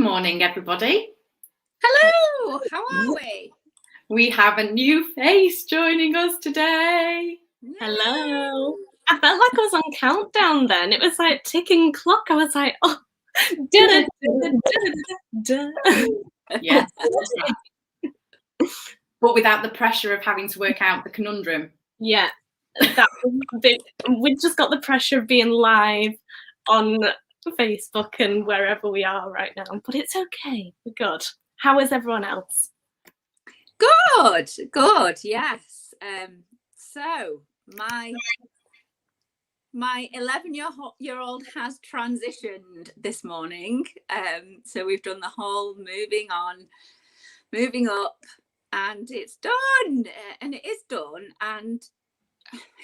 morning, everybody. Hello, how are we? We have a new face joining us today. Yay. Hello. I felt like I was on countdown then. It was like ticking clock. I was like, oh, da, da, da, da. Yes. But without the pressure of having to work out the conundrum. Yeah. We just got the pressure of being live on Facebook and wherever we are right now. But it's okay. We're good. How is everyone else? Good, yes. So my 11-year-old has transitioned this morning. So we've done the whole moving up, and it's done, and it is done. And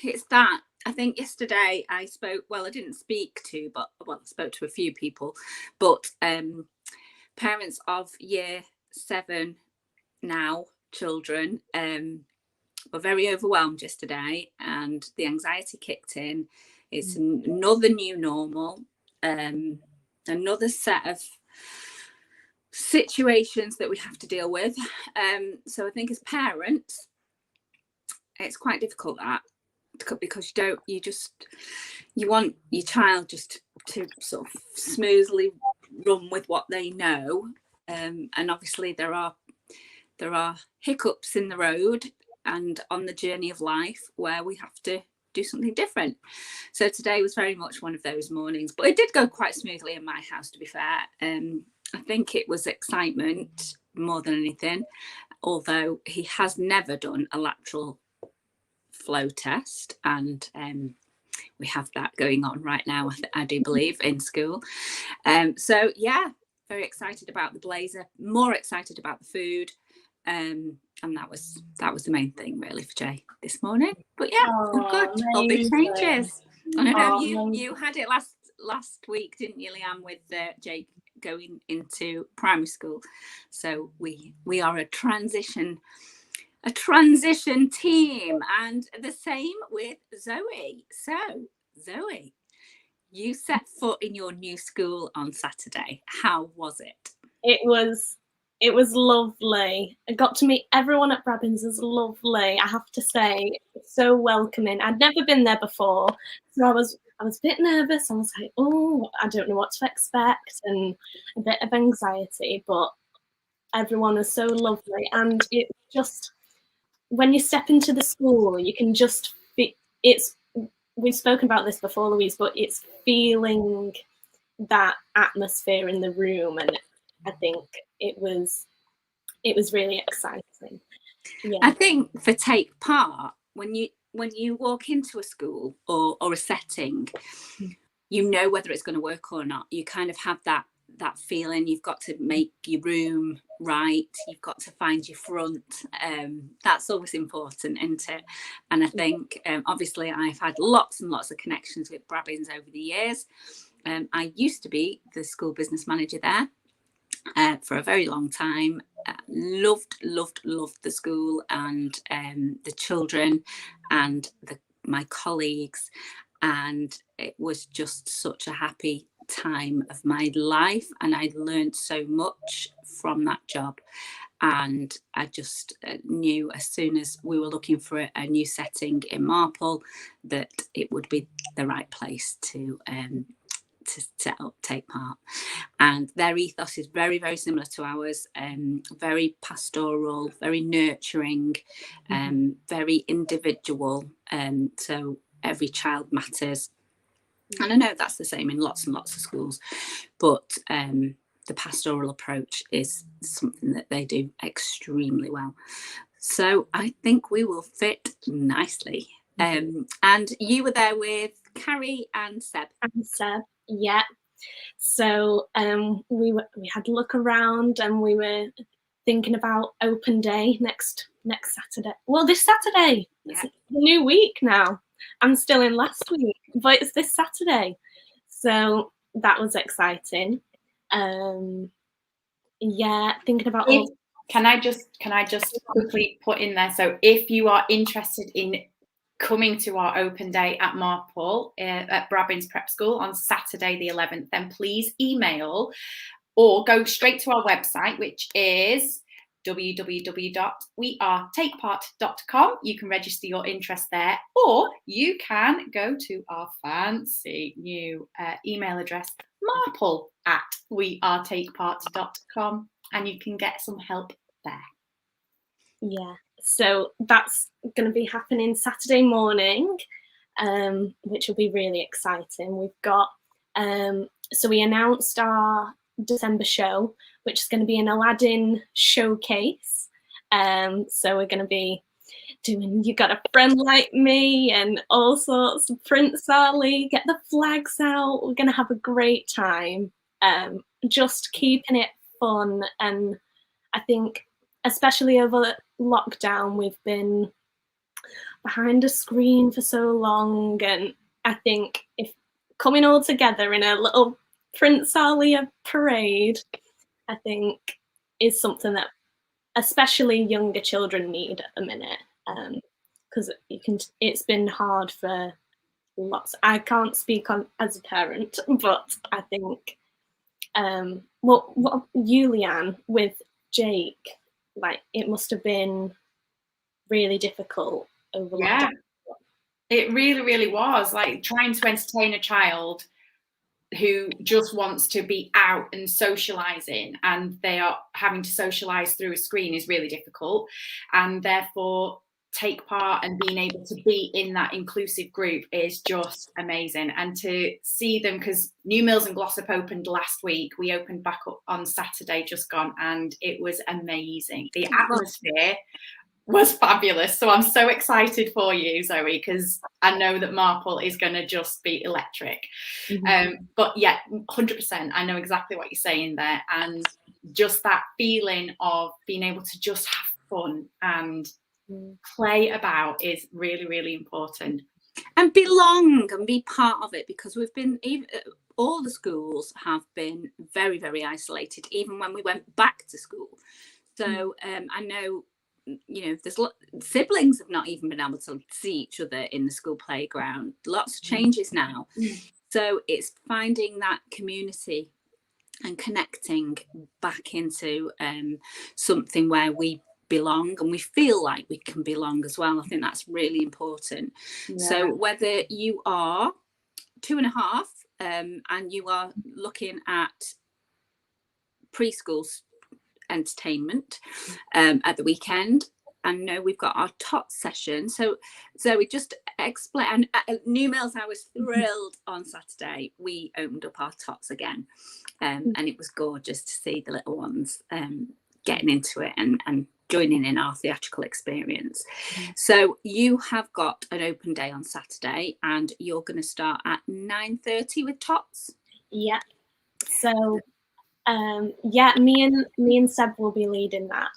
it's that, I think yesterday I spoke, well, I didn't speak to, but I spoke to a few people, but parents of year 7 now children were very overwhelmed yesterday, and the anxiety kicked in. It's another new normal, another set of situations that we have to deal with. So I think as parents, it's quite difficult because you want your child just to sort of smoothly run with what they know, and obviously there are hiccups in the road and on the journey of life where we have to do something different. So today was very much one of those mornings, but it did go quite smoothly in my house, to be fair. I think it was excitement more than anything, although he has never done a lateral flow test, and we have that going on right now, I do believe, in school. So yeah, very excited about the blazer, more excited about the food, and that was the main thing really for Jay this morning. But yeah, good. All big changes. I know you had it last week, didn't you, Leanne, with Jake going into primary school. So we are a transition team, and the same with Zoe. So Zoe, you set foot in your new school on Saturday. How was it? It was lovely. I got to meet everyone at Brabbins. It was lovely. I have to say, so welcoming. I'd never been there before, so I was a bit nervous. I was like, oh, I don't know what to expect, and a bit of anxiety. But everyone was so lovely, and it just, when you step into the school, you can just feel it's. We've spoken about this before, Louise, but it's feeling that atmosphere in the room, and I think it was really exciting. Yeah. I think for take part, when you walk into a school or a setting, you know whether it's going to work or not. You kind of have that feeling. You've got to make your room right. You've got to find your front. That's always important, isn't it? And I think obviously I've had lots and lots of connections with Brabbins over the years. I used to be the school business manager there for a very long time. Loved the school and the children and my colleagues, and it was just such a happy time of my life, and I learned so much from that job. And I just knew as soon as we were looking for a new setting in Marple that it would be the right place to set up, take part. And their ethos is very, very similar to ours, very pastoral, very nurturing, very individual. So every child matters. And I know that's the same in lots and lots of schools, but the pastoral approach is something that they do extremely well. So I think we will fit nicely. And you were there with Carrie and Seb. Yeah. So we had a look around, and we were thinking about open day next Saturday. Well, this Saturday. Yeah. It's a new week now. I'm still in last week, but it's this Saturday. So that was exciting. Yeah, thinking about Can I just quickly put in there? So if you are interested in coming to our open day at Marple at Brabbins Prep School on Saturday the 11th, then please email or go straight to our website, which is www.wearetakepart.com. You can register your interest there, or you can go to our fancy new email address, marple@wearetakepart.com, and you can get some help there. Yeah, so that's going to be happening Saturday morning, which will be really exciting. We've got, so we announced our December show, which is going to be an Aladdin showcase. So we're going to be doing You Got a Friend Like Me and all sorts of Prince Ali, get the flags out. We're going to have a great time, just keeping it fun. And I think, especially over lockdown, we've been behind a screen for so long, and I think if coming all together in a little Prince Ali parade, I think is something that especially younger children need at the minute, because it's been hard for lots. I can't speak on as a parent, but I think what you, Leanne, with Jake, like, it must have been really difficult over lockdown. It really, really was. Like, trying to entertain a child who just wants to be out and socializing, and they are having to socialize through a screen, is really difficult. And therefore, take part and being able to be in that inclusive group is just amazing. And to see them, because New Mills and Glossop opened last week, we opened back up on Saturday just gone, and it was amazing. The atmosphere was fabulous. So I'm so excited for you, Zoe, because I know that Marple is going to just be electric. But yeah, 100%, I know exactly what you're saying there. And just that feeling of being able to just have fun and play about is really, really important. And belong and be part of it, because we've been, all the schools have been very, very isolated, even when we went back to school. So I know, you know, there's siblings have not even been able to see each other in the school playground. Lots of changes now. So it's finding that community and connecting back into something where we belong and we feel like we can belong as well. I think that's really important. So whether you are 2.5 and you are looking at preschool entertainment at the weekend, and know we've got our tot session. So we just explain. New Mills, I was thrilled on Saturday. We opened up our tots again, and it was gorgeous to see the little ones getting into it and joining in our theatrical experience. So you have got an open day on Saturday, and you're going to start at 9:30 with tots. Yeah. So me and Seb will be leading that.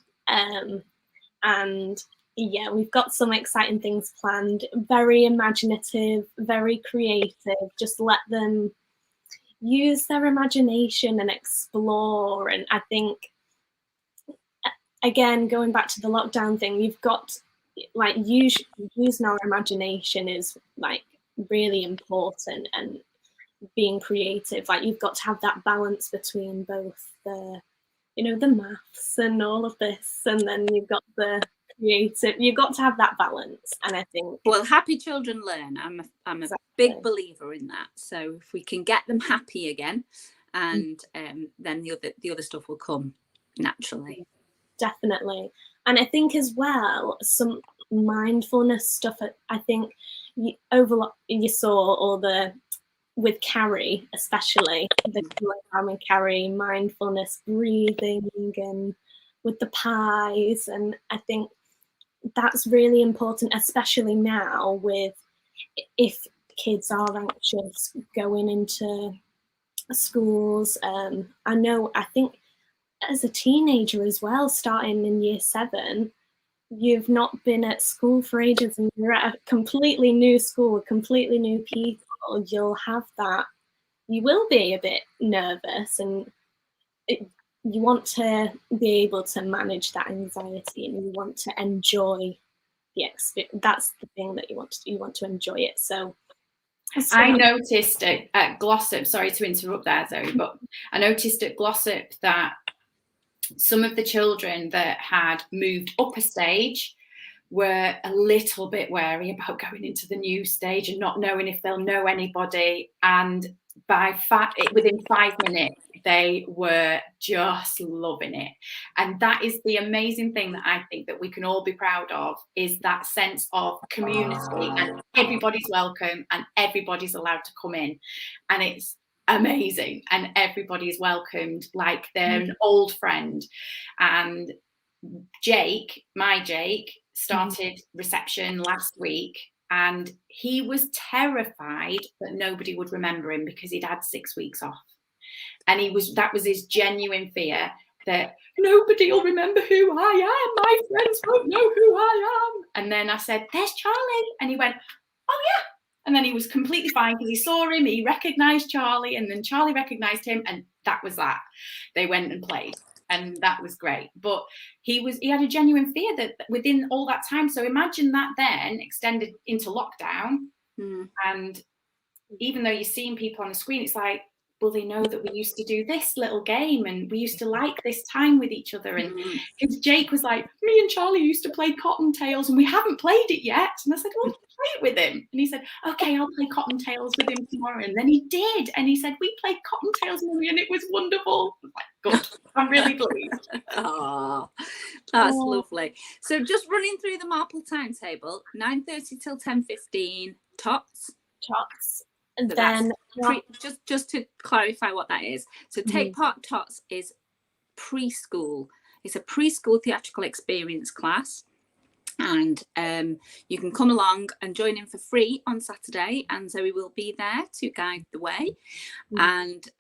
And yeah, we've got some exciting things planned. Very imaginative, very creative. Just let them use their imagination and explore. And I think, again, going back to the lockdown thing, you've got, like, using our imagination is like really important, and being creative. Like, you've got to have that balance between both the, you know, the maths and all of this, and then you've got the creative. You've got to have that balance. And I think, well, happy children learn. I'm a big believer in that. So if we can get them happy again, and then the other stuff will come naturally. Definitely. And I think as well, some mindfulness stuff. I think you saw all the, with Carrie, especially the and Carrie, mindfulness, breathing, and with the pies. And I think that's really important, especially now, with if kids are anxious going into schools. I think as a teenager as well, starting in year 7, you've not been at school for ages, and you're at a completely new school with completely new people. You'll have that. You will be a bit nervous, and you want to be able to manage that anxiety, and you want to enjoy the experience. That's the thing that you want to enjoy it. So I noticed at Glossop, sorry to interrupt there, Zoe, but I noticed at Glossop that some of the children that had moved up a stage were a little bit wary about going into the new stage and not knowing if they'll know anybody. And within 5 minutes, they were just loving it. And that is the amazing thing that I think that we can all be proud of, is that sense of community, and everybody's welcome and everybody's allowed to come in. And it's amazing, and everybody's welcomed like they're an old friend. And my Jake started reception last week, and he was terrified that nobody would remember him because he'd had 6 weeks off. And that was his genuine fear, that nobody will remember who I am. My friends won't know who I am. And then I said, there's Charlie. And he went, oh yeah. And then he was completely fine because he saw him, he recognized Charlie, and then Charlie recognized him, and that was that. They went and played. And that was great. But he had a genuine fear that within all that time. So imagine that then extended into lockdown. And even though you're seeing people on the screen, it's like, well, they know that we used to do this little game and we used to like this time with each other. And because Jake was like, me and Charlie used to play Cottontails and we haven't played it yet. And I said, well, play it with him. And he said, okay, I'll play Cottontails with him tomorrow. And then he did. And he said, we played Cottontails, Mummy, and it was wonderful. I was like, good. I'm really pleased. Oh, that's lovely. So just running through the Marple timetable, 9:30 till 10:15, tots. And So then just to clarify what that is. So Take Part Tots is preschool. It's a preschool theatrical experience class. And you can come along and join in for free on Saturday. And Zoe will be there to guide the way. And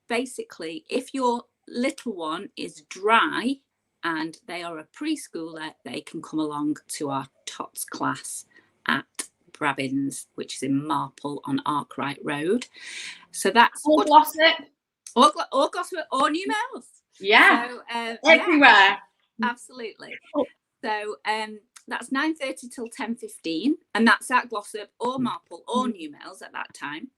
basically, if your little one is dry and they are a preschooler, they can come along to our Tots class at Brabbins, which is in Marple on Arkwright Road. So that's all Glossop, all Glossop, all New Mills. Yeah, so, everywhere. Yeah, absolutely. So that's 9:30 till 10:15, and that's at Glossop or Marple or New Mills at that time.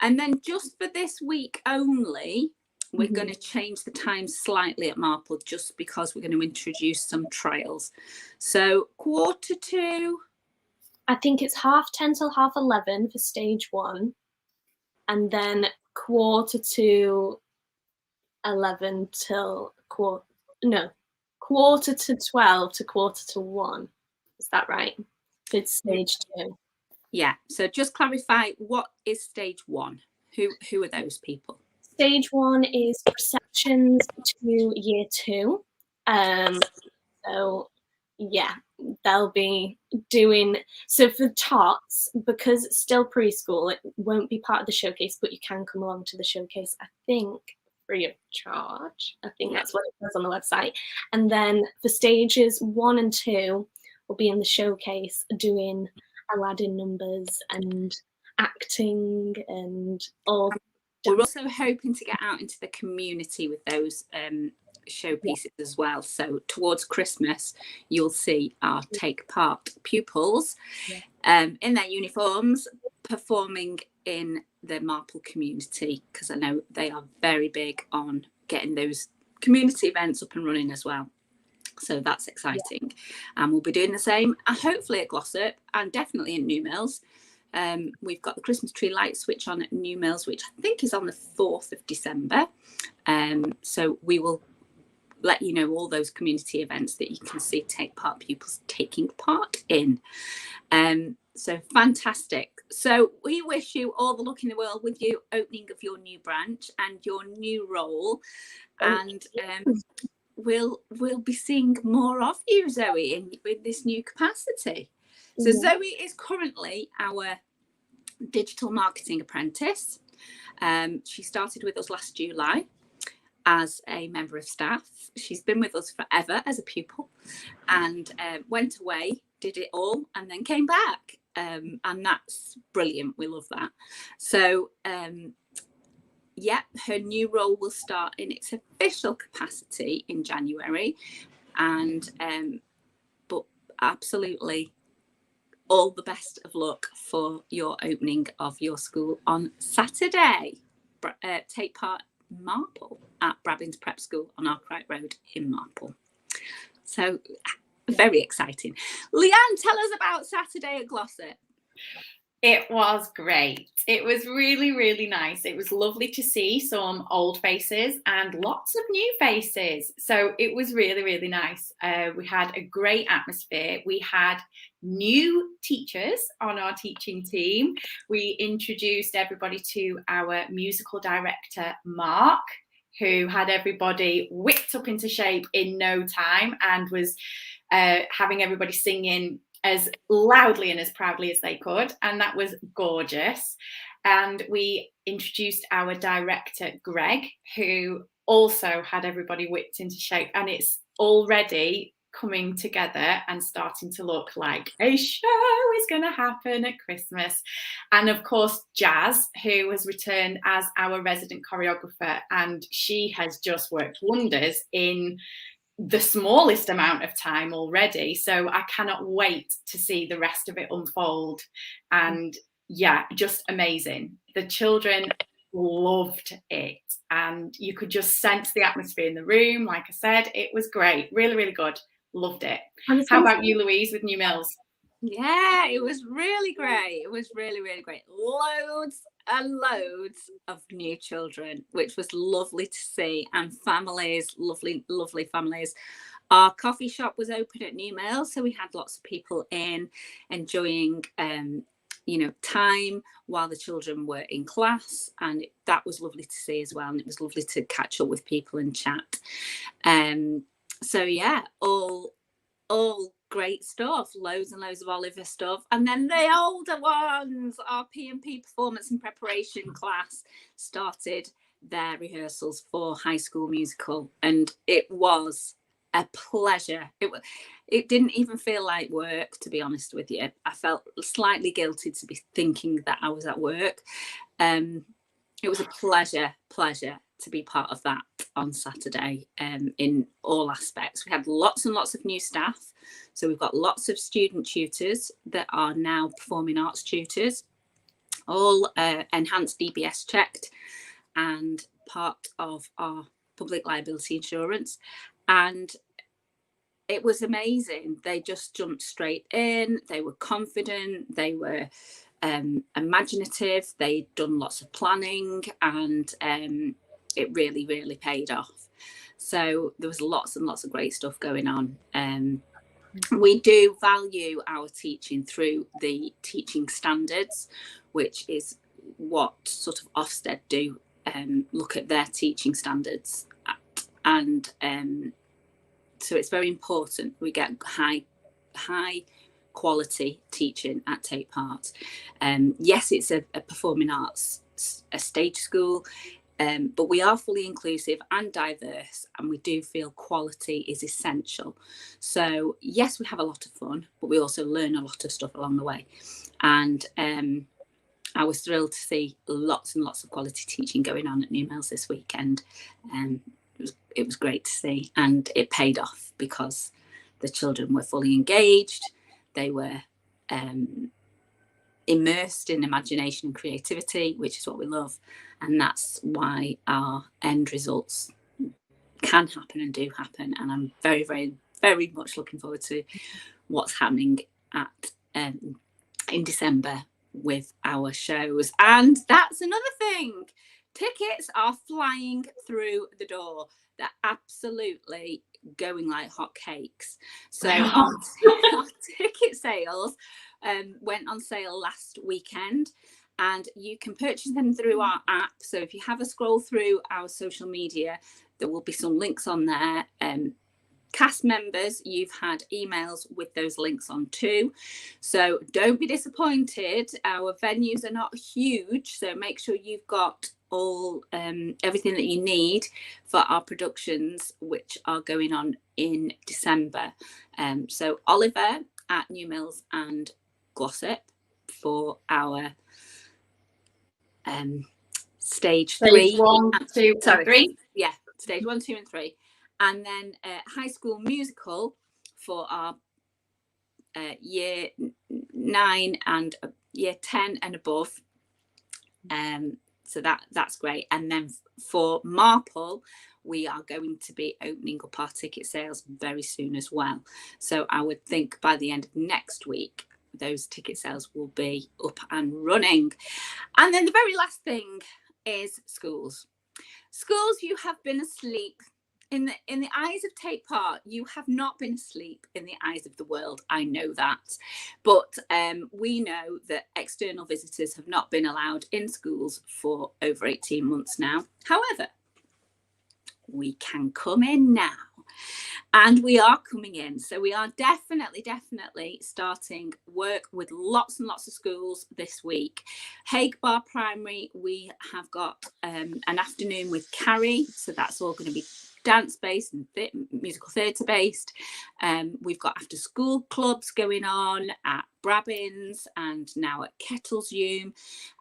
And then just for this week only, we're going to change the time slightly at Marple, just because we're going to introduce some trials. So 10:45. I think it's 10:30 till 11:30 for stage 1, and then 11:45 till 12:45 to 1:45. Is that right? It's stage 2. Yeah. So just clarify, what is stage 1? Who are those people? Stage 1 is receptions to year 2. So yeah, they'll be doing, so for tots, because it's still preschool, it won't be part of the showcase, but you can come along to the showcase, I think, free of charge. I think that's what it says on the website. And then for stages 1 and 2, we'll be in the showcase doing Aladdin numbers and acting and all. We're also hoping to get out into the community with those showpieces as well. So towards Christmas, you'll see our Take Part pupils in their uniforms performing in the Marple community, because I know they are very big on getting those community events up and running as well. So that's exciting. And we'll be doing the same, hopefully at Glossop and definitely in New Mills. We've got the Christmas tree light switch on at New Mills, which I think is on the 4th of December. So we will let you know all those community events that you can see Take Part pupils taking part in. So fantastic. So we wish you all the luck in the world with your opening of your new branch and your new role. And we'll be seeing more of you, Zoe, with this new capacity. So Zoe is currently our digital marketing apprentice. She started with us last July as a member of staff. She's been with us forever as a pupil, and went away, did it all, and then came back. And that's brilliant. We love that. So her new role will start in its official capacity in January, and but absolutely all the best of luck for your opening of your school on Saturday. Take part in Marple at Brabbins Prep School on Arkwright Road in Marple. So very exciting. Leanne, tell us about Saturday at Glossop. It was great. It was really, really nice. It was lovely to see some old faces and lots of new faces. So it was really, really nice. We had a great atmosphere. We had new teachers on our teaching team. We introduced everybody to our musical director, Mark, who had everybody whipped up into shape in no time and was having everybody singing as loudly and as proudly as they could, and that was gorgeous. And we introduced our director, Greg, who also had everybody whipped into shape, and it's already coming together and starting to look like a show is going to happen at Christmas. And of course, Jazz, who has returned as our resident choreographer, and she has just worked wonders in the smallest amount of time already. So I cannot wait to see the rest of it unfold. And yeah, just amazing. The children loved it, and you could just sense the atmosphere in the room. Like I said, it was great. Really, really good. Loved it. How about you, Louise, with New Mills? Yeah, it was really great. It was really, really great. Loads and loads of new children, which was lovely to see, and families, lovely, lovely families. Our coffee shop was open at New Mills, so we had lots of people in enjoying time while the children were in class, and that was lovely to see as well. And it was lovely to catch up with people and chat. So yeah, all great stuff, loads and loads of Oliver stuff. And then the older ones, our P&P performance and preparation class, started their rehearsals for High School Musical, and it was a pleasure. It didn't even feel like work, to be honest with you. I felt slightly guilty to be thinking that I was at work. It was a pleasure to be part of that on Saturday, in all aspects. We had lots and lots of new staff. So we've got lots of student tutors that are now performing arts tutors, all enhanced DBS checked and part of our public liability insurance. And it was amazing. They just jumped straight in. They were confident. They were imaginative. They'd done lots of planning, and it really, really paid off. So there was lots and lots of great stuff going on. We do value our teaching through the teaching standards, which is what sort of Ofsted do, look at their teaching standards and so it's very important we get high quality teaching at Take Part. Yes, it's a performing arts, a stage school, but we are fully inclusive and diverse, and we do feel quality is essential. So yes, we have a lot of fun, but we also learn a lot of stuff along the way. And I was thrilled to see lots and lots of quality teaching going on at New Mills this weekend. It was great to see, and it paid off because the children were fully engaged. They were immersed in imagination and creativity, which is what we love, and that's why our end results can happen and do happen. And I'm very, very, very much looking forward to what's happening at in December with our shows. And that's another thing. Tickets are flying through the door. They're absolutely going like hotcakes. So our ticket sales went on sale last weekend, and you can purchase them through our app. So if you have a scroll through our social media, there will be some links on there. Cast members, you've had emails with those links on too. So don't be disappointed. Our venues are not huge, so make sure you've got all everything that you need for our productions, which are going on in December. So Oliver at New Mills and Glossop for our stage 3. 1, 2, 3. Yeah, stage 1, 2, and 3. And then High School Musical for our year 9 and year 10 and above. So that's great. And then for Marple, we are going to be opening up our ticket sales very soon as well. So I would think by the end of next week, those ticket sales will be up and running. And then the very last thing is schools. Schools, you have been asleep. In the eyes of Take Part, you have not been asleep in the eyes of the world. I know that. But we know that external visitors have not been allowed in schools for over 18 months now. However, we can come in now. And we are coming in. So we are definitely starting work with lots and lots of schools this week. Hague Bar Primary, we have got an afternoon with Carrie. So that's all going to be dance based and musical theatre based. We've got after school clubs going on at Brabbins and now at Kettleshume.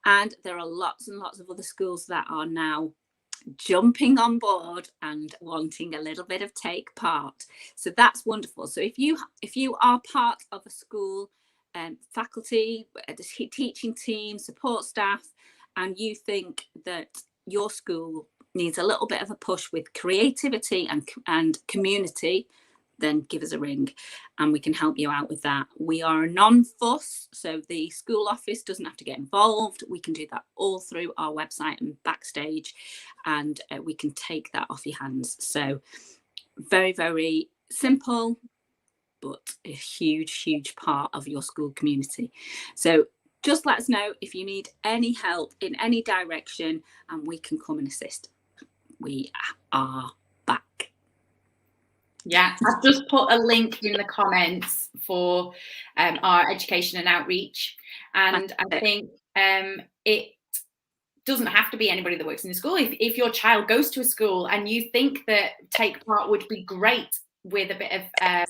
And there are lots and lots of other schools that are now jumping on board and wanting a little bit of Take Part. So that's wonderful. So if you are part of a school, faculty, teaching team, support staff, and you think that your school needs a little bit of a push with creativity and community, then give us a ring and we can help you out with that. We are a non-fuss, so the school office doesn't have to get involved. We can do that all through our website and backstage, and we can take that off your hands. So very, very simple, but a huge part of your school community. So just let us know if you need any help in any direction and we can come and assist. We are back. Yeah, I've just put a link in the comments for our education and outreach. And I think it doesn't have to be anybody that works in the school. If your child goes to a school and you think that Take Part would be great with a bit of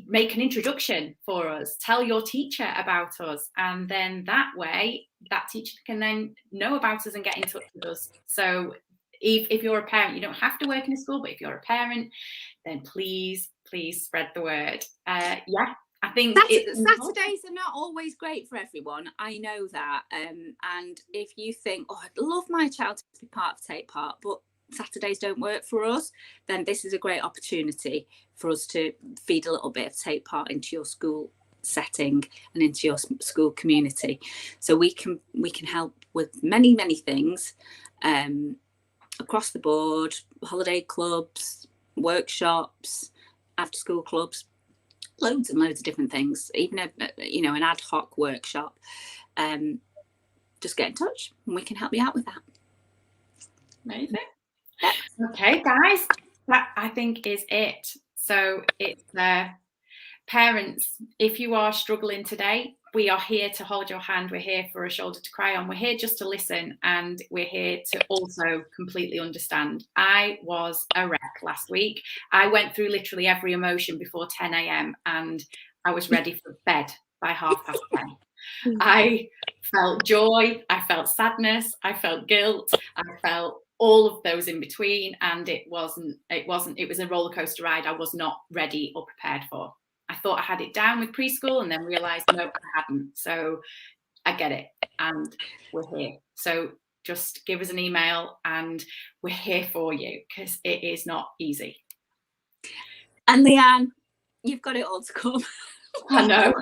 make an introduction for us, tell your teacher about us, and then that way that teacher can then know about us and get in touch with us. So if you're a parent, you don't have to work in a school, but if you're a parent, then please spread the word. I think Saturdays are not always great for everyone. I know that. And if you think, oh, I'd love my child to be part of Take Part, but Saturdays don't work for us, then this is a great opportunity for us to feed a little bit of Take Part into your school setting and into your school community. So we can help with many things across the board: holiday clubs, workshops, after school clubs, loads and loads of different things, even an ad hoc workshop. Just get in touch and we can help you out with that. Amazing. Okay, guys, that I think is it. So it's parents, if you are struggling today, we are here to hold your hand. We're here for a shoulder to cry on. We're here just to listen, and we're here to also completely understand. I was a wreck last week. I went through literally every emotion before 10 a.m. and I was ready for bed by 10:30. I felt joy, I felt sadness, I felt guilt, I felt all of those in between, and it was a roller coaster ride I was not ready or prepared for. I thought I had it down with preschool and then realized no, I hadn't. So I get it, and we're here. So just give us an email and we're here for you, because it is not easy. And Leanne, you've got it all to come. I know.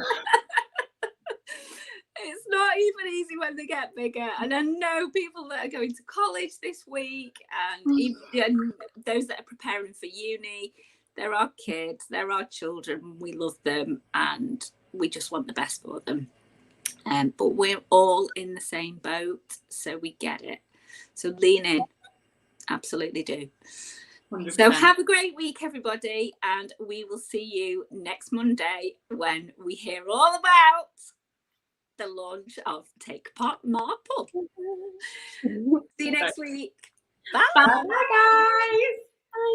It's not even easy when they get bigger. And I know people that are going to college this week, and even those that are preparing for uni. They're our kids, they're our children. We love them and we just want the best for them. But we're all in the same boat, so we get it. So lean in, absolutely do. 100%. So have a great week, everybody, and we will see you next Monday when we hear all about the launch of Take Part Marple. See you next week. Bye. Bye, guys.